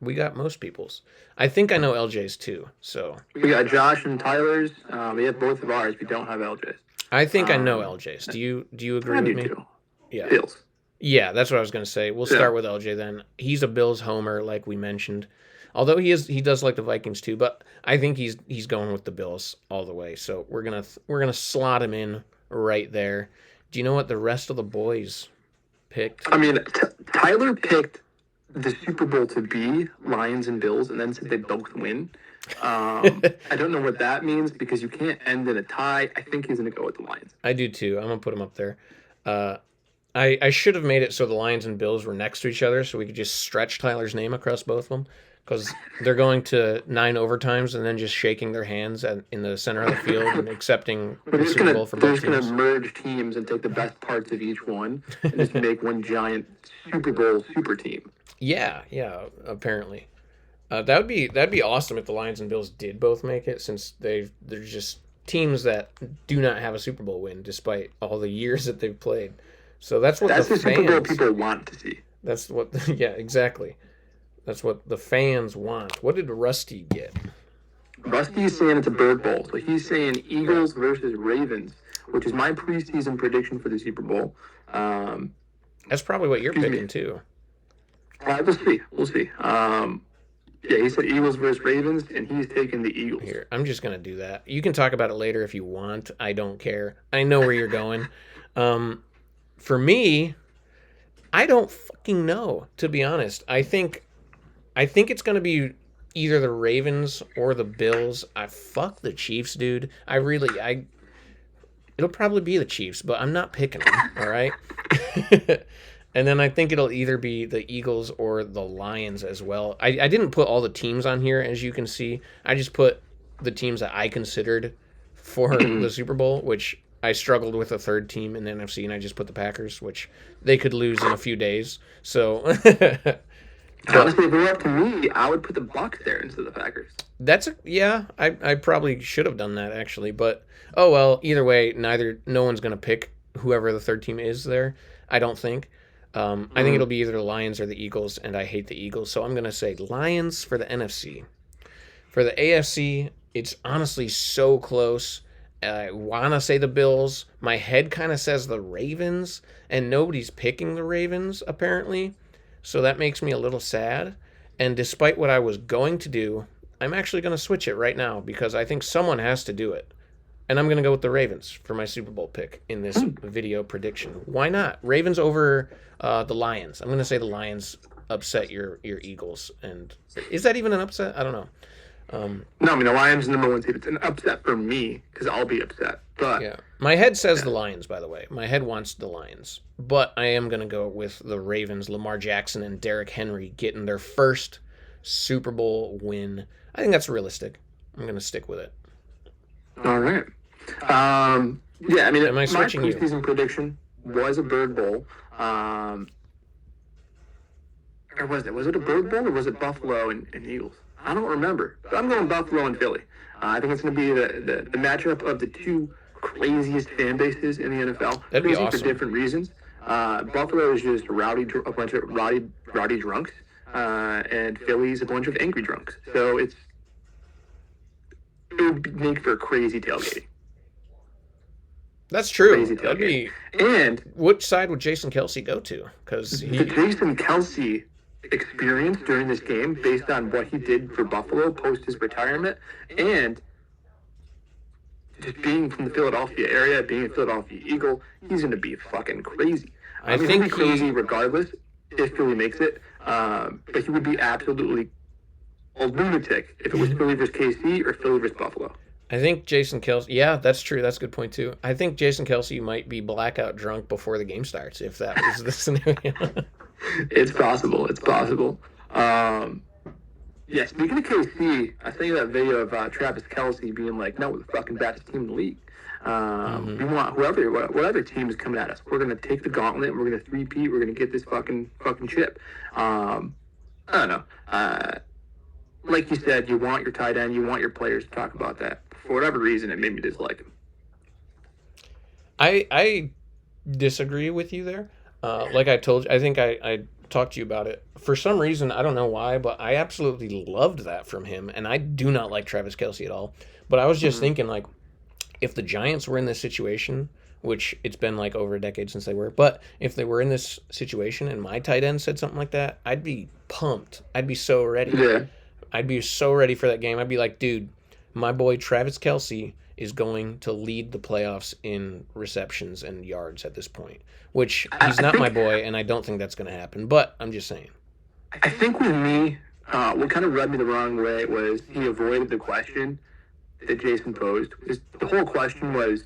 we got most people's. I think I know LJ's too, so. We got Josh and Tyler's. We have both of ours. We don't have LJ's. I think I know LJ's. Do you agree with me? Too. Yeah. Bills. Yeah, that's what I was going to say. We'll start with LJ then. He's a Bills homer, like we mentioned. Although he does like the Vikings too, but I think he's going with the Bills all the way. So we're gonna slot him in right there. Do you know what the rest of the boys picked? I mean, Tyler picked the Super Bowl to be Lions and Bills, and then said they both win. I don't know what that means because you can't end in a tie. I think he's gonna go with the Lions. I do too. I'm gonna put him up there. I should have made it so the Lions and Bills were next to each other, so we could just stretch Tyler's name across both of them. Because they're going to 9 overtimes and then just shaking their hands in the center of the field and accepting the Super Bowl for both teams. They're just going to merge teams and take the best parts of each one and just make one giant Super Bowl super team. Yeah, apparently. That'd be awesome if the Lions and Bills did both make it, since they're just teams that do not have a Super Bowl win despite all the years that they've played. So that's the Super Bowl people want to see. That's what. Yeah, exactly. That's what the fans want. What did Rusty get? Rusty's saying it's a bird bowl. So he's saying Eagles versus Ravens, which is my preseason prediction for the Super Bowl. That's probably what you're picking too. We'll see. Yeah, he said Eagles versus Ravens, and he's taking the Eagles. Here, I'm just going to do that. You can talk about it later if you want. I don't care. I know where you're going. For me, I don't fucking know, to be honest. I think it's going to be either the Ravens or the Bills. Fuck the Chiefs, dude. It'll probably be the Chiefs, but I'm not picking them, all right? And then I think it'll either be the Eagles or the Lions as well. I didn't put all the teams on here, as you can see. I just put the teams that I considered for the Super Bowl, which I struggled with a third team in the NFC, and I just put the Packers, which they could lose in a few days. So... Honestly, if it were up to me, I would put the Bucs there instead of the Packers. I probably should have done that, actually. But, oh well, either way, no one's going to pick whoever the third team is there, I don't think. I think it'll be either the Lions or the Eagles, and I hate the Eagles. So I'm going to say Lions for the NFC. For the AFC, it's honestly so close. I want to say the Bills. My head kind of says the Ravens, and nobody's picking the Ravens, apparently. So that makes me a little sad. And despite what I was going to do, I'm actually going to switch it right now because I think someone has to do it. And I'm going to go with the Ravens for my Super Bowl pick in this video prediction. Why not? Ravens over the Lions. I'm going to say the Lions upset your Eagles. And is that even an upset? I don't know. No, I mean, the Lions are number one seed. It's an upset for me because I'll be upset. But yeah, my head says the Lions, by the way. My head wants the Lions. But I am going to go with the Ravens, Lamar Jackson, and Derrick Henry getting their first Super Bowl win. I think that's realistic. I'm going to stick with it. All right. Yeah, I mean, my preseason prediction was a bird bowl. Or was it? Was it a bird bowl or was it Buffalo and Eagles? I don't remember. But I'm going Buffalo and Philly. I think it's going to be the matchup of the two craziest fan bases in the NFL. That'd be awesome. For different reasons. Buffalo is just a bunch of rowdy drunks. and Philly's a bunch of angry drunks. So it would make for crazy tailgating. That's true. Crazy That'd tailgating. be. And Which side would Jason Kelsey go to? Because the Jason Kelsey experience during this game, based on what he did for Buffalo post his retirement, and just being from the Philadelphia area, being a Philadelphia Eagle, he's going to be fucking crazy. I mean, he'll be crazy regardless if Philly makes it, but he would be absolutely a lunatic if it was Philly versus KC or Philly versus Buffalo. I think Jason Kelsey. Yeah, that's true. That's a good point too. I think Jason Kelsey might be blackout drunk before the game starts, if that was the scenario. It's possible. It's possible. Yeah, speaking of KC, I think that video of Travis Kelsey being like, "No, we're the fucking best team in the league. We want whatever team is coming at us. We're gonna take the gauntlet. We're gonna three-peat. We're gonna get this fucking chip." I don't know. Like you said, you want your tight end, you want your players to talk about that. For whatever reason, it made me dislike him. I disagree with you there. Like I told you, I think I talked to you about it. For some reason, I don't know why, but I absolutely loved that from him. And I do not like Travis Kelsey at all. But I was just thinking, like, if the Giants were in this situation, which it's been like over a decade since they were, but if they were in this situation and my tight end said something like that, I'd be pumped. I'd be so ready. Yeah. I'd be so ready for that game. I'd be like, dude, my boy Travis Kelsey is going to lead the playoffs in receptions and yards at this point, which he's not my boy, and I don't think that's going to happen, but I'm just saying. I think with me, what kind of rubbed me the wrong way was he avoided the question that Jason posed. The whole question was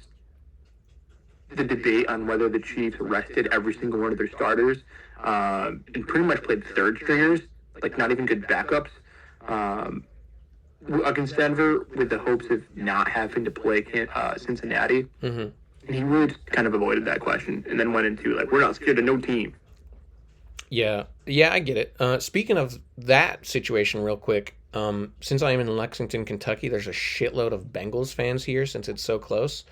the debate on whether the Chiefs rested every single one of their starters and pretty much played third stringers, like not even good backups. Against Denver with the hopes of not having to play Cincinnati. And he really just kind of avoided that question and then went into, like, we're not scared of no team. Yeah, I get it. Speaking of that situation real quick, since I am in Lexington, Kentucky, there's a shitload of Bengals fans here since it's so close.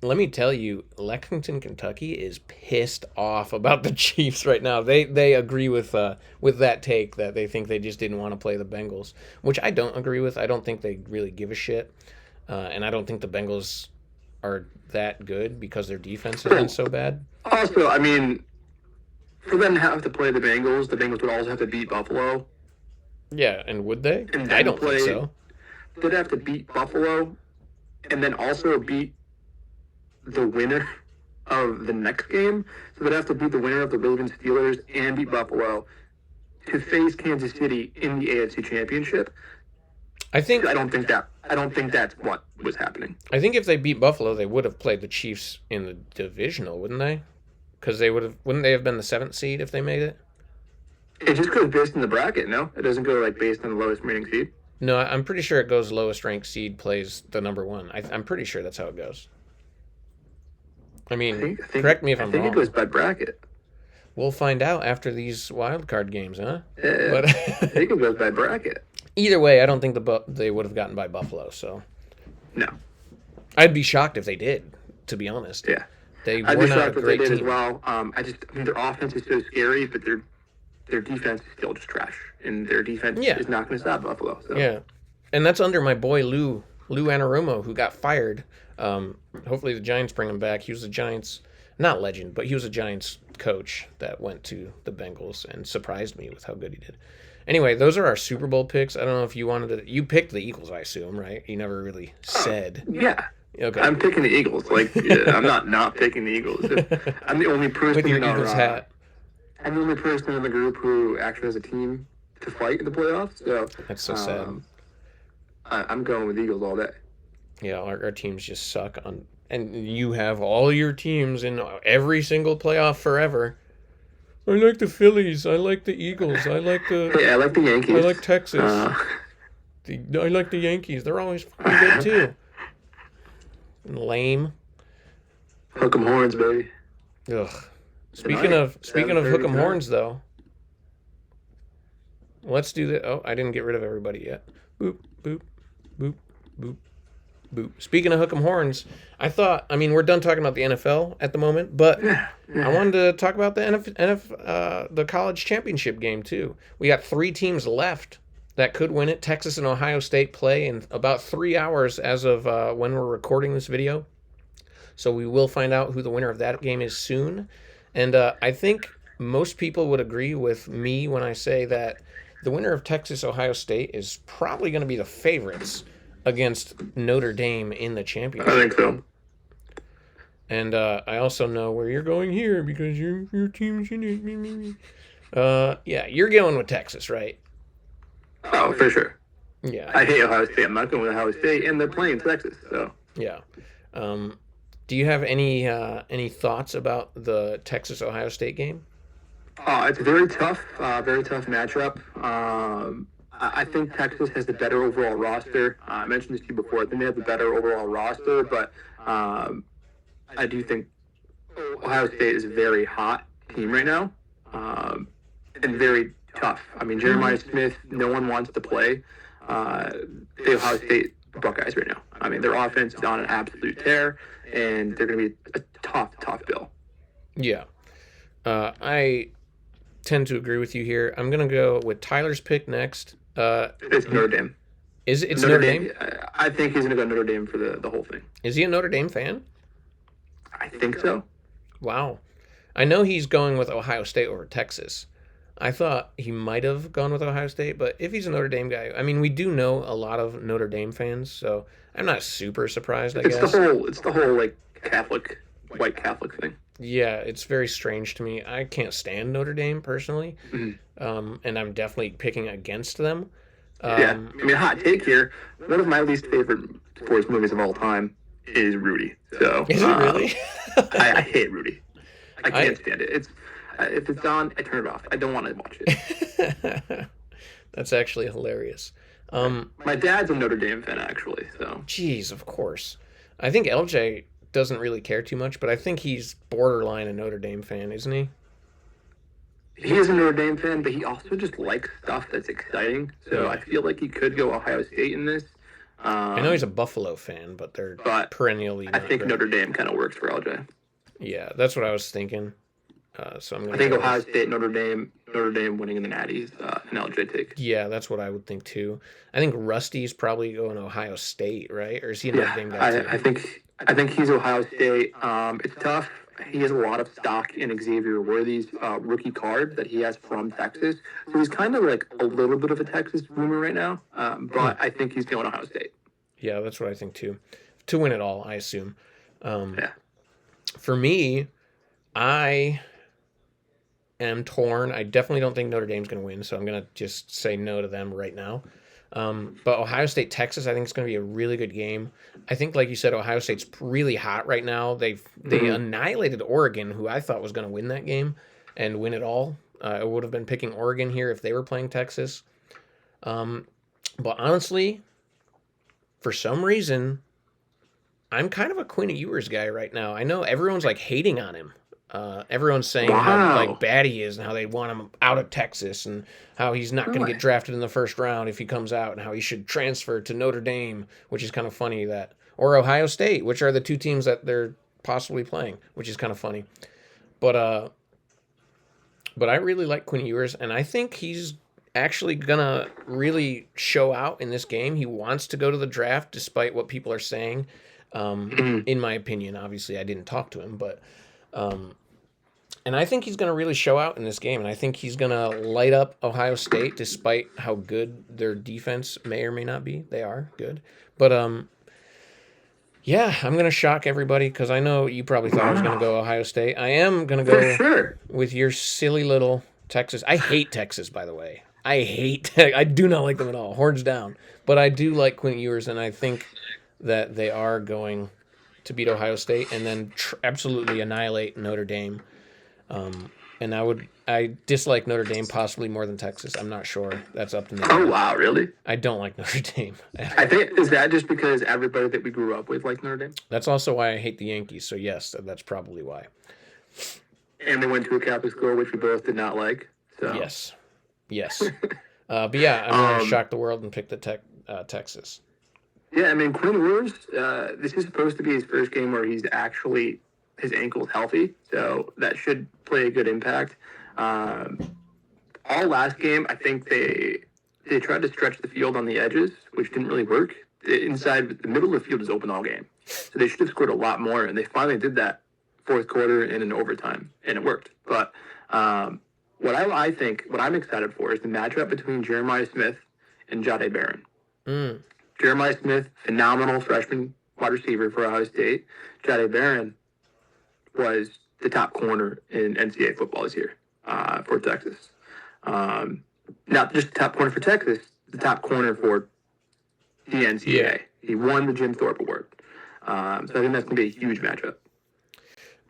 Let me tell you, Lexington, Kentucky is pissed off about the Chiefs right now. They agree with that take that they think they just didn't want to play the Bengals, which I don't agree with. I don't think they really give a shit, and I don't think the Bengals are that good because their defense has been so bad. Also, I mean, for them to have to play the Bengals would also have to beat Buffalo. Yeah, and would they? And I don't think so. They'd have to beat Buffalo and then also beat the winner of the next game. So they'd have to beat the winner of the Ravens Steelers and beat Buffalo to face Kansas City in the AFC Championship. I don't think that's what was happening. I think if they beat Buffalo, they would have played the Chiefs in the divisional, wouldn't they? Because wouldn't they have been the 7th seed if they made it? It just goes based on the bracket, no? It doesn't go like based on the lowest rating seed. No, I'm pretty sure it goes lowest ranked seed plays the number 1. I'm pretty sure that's how it goes. I mean, correct me if I'm wrong. I think it goes by bracket. We'll find out after these wild card games, huh? Yeah, but I think it goes by bracket. Either way, I don't think they would have gotten by Buffalo. So no, I'd be shocked if they did. To be honest, yeah, they I'd were be not shocked a if they great did team as well. I mean, their offense is so scary, but their defense is still just trash, and their defense is not going to stop Buffalo. So. Yeah, and that's under my boy Lou Anarumo, who got fired. Hopefully the Giants bring him back. He was a Giants, not legend, but he was a Giants coach that went to the Bengals and surprised me with how good he did. Anyway, those are our Super Bowl picks. I don't know if you wanted to. You picked the Eagles, I assume, right? You never really said. Yeah. Okay. I'm picking the Eagles. Like, I'm not picking the Eagles. I'm the only person with your in Eagles hat. I'm the only person in the group who actually has a team to fight in the playoffs. So that's so sad. I'm going with Eagles all day. Yeah, our teams just suck and you have all your teams in every single playoff forever. I like the Phillies. I like the Eagles. I like the. Yeah, I like the Yankees. I like Texas. I like the Yankees. They're always fucking good too. Lame. Hook 'em horns, baby. Ugh. Speaking of hook 'em horns, though, let's do that. Oh, I didn't get rid of everybody yet. Boop boop boop boop Boop. Speaking of Hook'em Horns, I mean, we're done talking about the NFL at the moment, but I wanted to talk about the the college championship game too. We got 3 teams left that could win it. Texas and Ohio State play in about 3 hours as of when we're recording this video. So we will find out who the winner of that game is soon. And I think most people would agree with me when I say that the winner of Texas-Ohio State is probably going to be the favorites against Notre Dame in the championship. I think so. And I also know where you're going here because your team's in it. Yeah, you're going with Texas, right? Oh, for sure. Yeah. I hate Ohio State. I'm not going with Ohio State, and they're playing Texas, so. Yeah. Do you have any thoughts about the Texas-Ohio State game? It's a very tough matchup. I think Texas has the better overall roster. I mentioned this to you before. I think they have the better overall roster, but I do think Ohio State is a very hot team right now, and very tough. I mean, Jeremiah Smith, no one wants to play the Ohio State Buckeyes right now. I mean, their offense is on an absolute tear, and they're going to be a tough bill. Yeah. I tend to agree with you here. I'm going to go with Tyler's pick next. It's Notre Dame. Is it Notre Dame? I think he's going to go Notre Dame for the whole thing. Is he a Notre Dame fan? I think so. Wow. I know he's going with Ohio State over Texas. I thought he might have gone with Ohio State, but if he's a Notre Dame guy, I mean, we do know a lot of Notre Dame fans, so I'm not super surprised, I guess. It's the whole like white Catholic thing. Yeah, it's very strange to me. I can't stand Notre Dame personally, and I'm definitely picking against them. Yeah, I mean, hot take here. One of my least favorite sports movies of all time is Rudy. So is it really? I hate Rudy. I can't stand it. It's if it's on, I turn it off. I don't want to watch it. That's actually hilarious. My dad's a Notre Dame fan, actually. So. Jeez, of course. I think LJ doesn't really care too much, but I think he's borderline a Notre Dame fan, isn't he? He is a Notre Dame fan, but he also just likes stuff that's exciting. So I feel like he could go Ohio State in this. I know he's a Buffalo fan, but they're perennially. I think Notre Dame kind of works for LJ. Yeah, that's what I was thinking. So I think Ohio State, Notre Dame winning in the Natties, an LJ take. Yeah, that's what I would think too. I think Rusty's probably going Ohio State, right? Or is he a Notre Dame guy too? I think he's Ohio State. It's tough. He has a lot of stock in Xavier Worthy's rookie card that he has from Texas. So he's kind of like a little bit of a Texas boomer right now. But I think he's going Ohio State. Yeah, that's what I think too. To win it all, I assume. Yeah. For me, I am torn. I definitely don't think Notre Dame's going to win, so I'm going to just say no to them right now. But Ohio State, Texas, I think it's going to be a really good game. I think, like you said, Ohio State's really hot right now. They annihilated Oregon, who I thought was going to win that game and win it all. I would have been picking Oregon here if they were playing Texas. But honestly, for some reason, I'm kind of a Quinn Ewers guy right now. I know everyone's like hating on him. Everyone's saying how like bad he is and how they want him out of Texas and how he's not going to get drafted in the first round if he comes out and how he should transfer to Notre Dame, which is kind of funny or Ohio State, which are the 2 teams that they're possibly playing, which is kind of funny. But I really like Quinn Ewers, and I think he's actually gonna really show out in this game. He wants to go to the draft despite what people are saying. In my opinion, obviously I didn't talk to him, but and I think he's going to really show out in this game, and I think he's going to light up Ohio State despite how good their defense may or may not be. They are good. But, yeah, I'm going to shock everybody because I know you probably thought I was going to go Ohio State. I am going to go with your silly little Texas. I hate Texas, by the way. I do not like them at all. Horns down. But I do like Quinn Ewers, and I think that they are going to beat Ohio State and then absolutely annihilate Notre Dame. And I dislike Notre Dame possibly more than Texas. I'm not sure. That's up to me. Oh, wow, really? I don't like Notre Dame. I think, is that just because everybody that we grew up with liked Notre Dame? That's also why I hate the Yankees. So, yes, that's probably why. And they went to a Catholic school, which we both did not like. So. Yes. But, yeah, I'm going to shock the world and pick the Texas. Yeah, I mean, Quinn Ewers, this is supposed to be his first game where his ankle's healthy, so that should play a good impact. Um, all last game, I think they tried to stretch the field on the edges, which didn't really work. The middle of the field is open all game, so they should have scored a lot more, and they finally did that fourth quarter and in overtime, and it worked. But what I'm excited for is the matchup between Jeremiah Smith and Jahdae Barron. Mm. Jeremiah Smith, phenomenal freshman wide receiver for Ohio State. Jahdae Barron was the top corner in NCAA football this year for Texas. Not just the top corner for Texas, the top corner for the NCAA. Yeah. He won the Jim Thorpe Award. So I think that's going to be a huge matchup.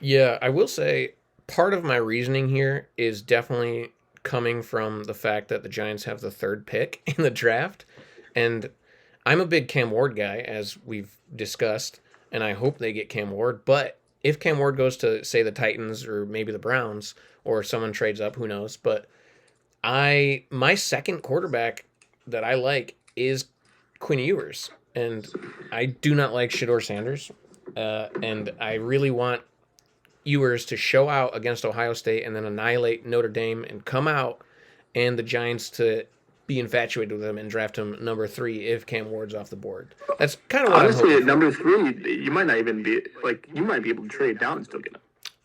Yeah, I will say part of my reasoning here is definitely coming from the fact that the Giants have the third pick in the draft. And I'm a big Cam Ward guy, as we've discussed, and I hope they get Cam Ward. But if Cam Ward goes to, say, the Titans or maybe the Browns, or someone trades up, who knows. But my second quarterback that I like is Quinn Ewers. And I do not like Shedeur Sanders. And I really want Ewers to show out against Ohio State and then annihilate Notre Dame and come out, and the Giants to be infatuated with him and draft him number 3 if Cam Ward's off the board. That's kind of what honestly, I'm at number 3, you might not even be you might be able to trade down and still get him.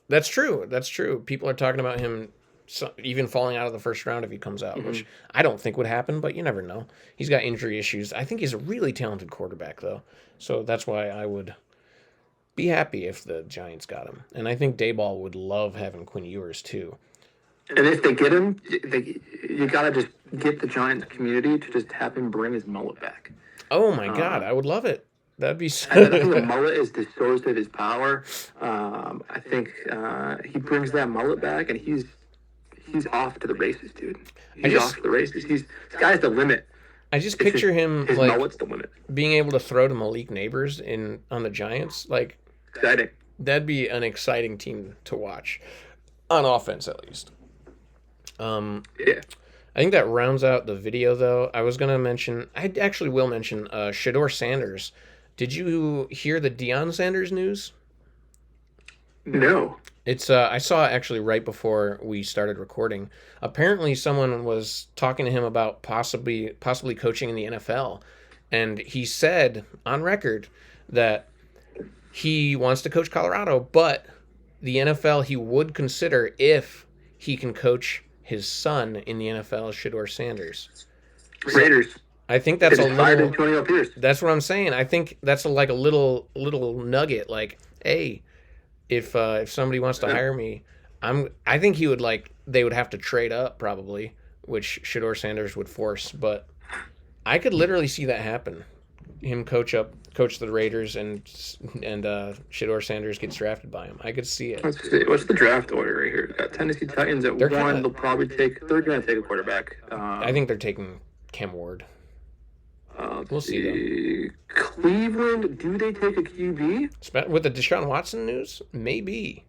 That's true. People are talking about him even falling out of the first round if he comes out, which I don't think would happen, but you never know. He's got injury issues. I think he's a really talented quarterback, though. So that's why I would be happy if the Giants got him. And I think Dayball would love having Quinn Ewers, too. And if they get him, you got to just get the Giants community to just have him bring his mullet back. Oh, my God. I would love it. That'd be so... I think the mullet is the source of his power. I think he brings that mullet back, and he's off to the races, dude. He's off to the races. Sky's the limit. I just picture him his mullet's the limit. Being able to throw to Malik Neighbors on the Giants. Exciting. That'd be an exciting team to watch, on offense at least. Yeah. I think that rounds out the video, though. I actually will mention Shedeur Sanders. Did you hear the Deion Sanders news? No. It's I saw it actually right before we started recording. Apparently, someone was talking to him about possibly coaching in the NFL, and he said on record that he wants to coach Colorado, but the NFL he would consider if he can coach his son in the NFL, Shedeur Sanders. Raiders. I think that's a little. Antonio Pierce. That's what I'm saying. I think that's a little nugget. Like, hey, if somebody wants to hire me, I think he would they would have to trade up probably, which Shedeur Sanders would force. But I could literally see that happen. Him coach the Raiders and Shedeur Sanders gets drafted by him. I could see it. Let's see. What's the draft order right here? We've got Tennessee Titans at 1. They're going to take a quarterback. I think they're taking Cam Ward. We'll see though. Cleveland, do they take a QB? With the Deshaun Watson news, maybe.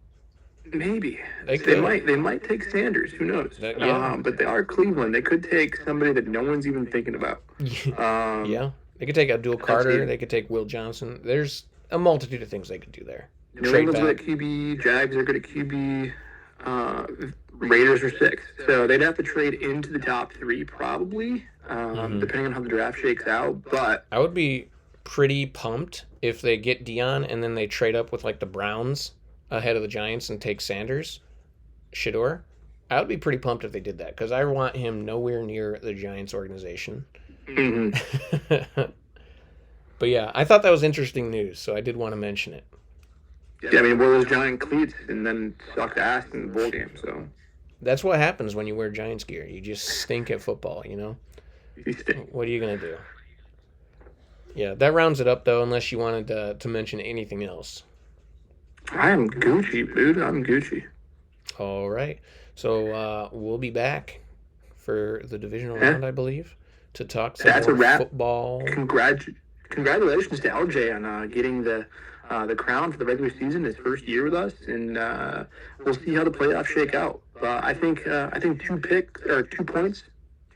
They might take Sanders. Who knows? But they are Cleveland. They could take somebody that no one's even thinking about. Yeah. They could take Abdul Carter. They could take Will Johnson. There's a multitude of things they could do there. New England's good at QB. Jags are good at QB. Raiders are 6. So they'd have to trade into the top 3 probably, depending on how the draft shakes out. But I would be pretty pumped if they get Deion and then they trade up with the Browns ahead of the Giants and take Sanders, Shedeur. I would be pretty pumped if they did that because I want him nowhere near the Giants organization. Mm-hmm. But yeah, I thought that was interesting news, so I did want to mention it. Yeah, I mean, wear those giant cleats and then suck ass in the bowl game. So that's what happens when you wear Giants gear. You just stink at football, you know. You stink. What are you gonna do? Yeah, that rounds it up though. Unless you wanted to mention anything else. I am Gucci, dude. I'm Gucci. All right, so we'll be back for the divisional round, I believe, to talk some more football. Congratulations to LJ on getting the crown for the regular season, his first year with us, and we'll see how the playoffs shake out. I think 2 points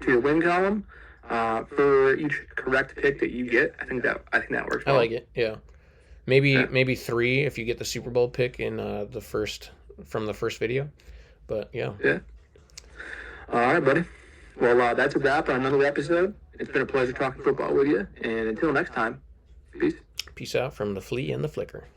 to your win column for each correct pick that you get. I think that works. I well. like it. Yeah. Maybe 3 if you get the Super Bowl pick in the first video. But yeah. Yeah. All right, buddy. Well, that's a wrap on another episode. It's been a pleasure talking football with you. And until next time, peace. Peace out from the Flea and the Flicker.